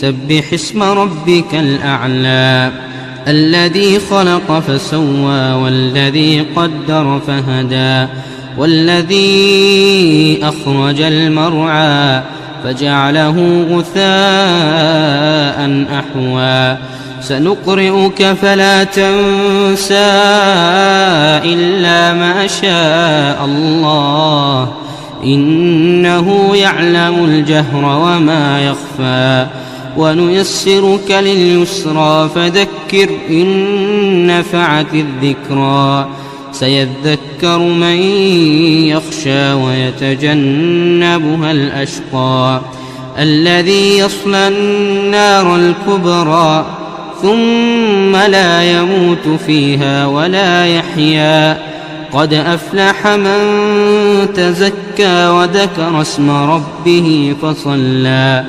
سبح اسم ربك الأعلى الذي خلق فسوى والذي قدر فهدى والذي أخرج المرعى فجعله غثاء أحوى سنقرئك فلا تنسى إلا ما شاء الله إنه يعلم الجهر وما يخفى ونيسرك لليسرى فذكر إن نفعت الذكرى سيذكر من يخشى ويتجنبها الأشقى الذي يصلى النار الكبرى ثم لا يموت فيها ولا يحيا قد أفلح من تزكى وذكر اسم ربه فصلى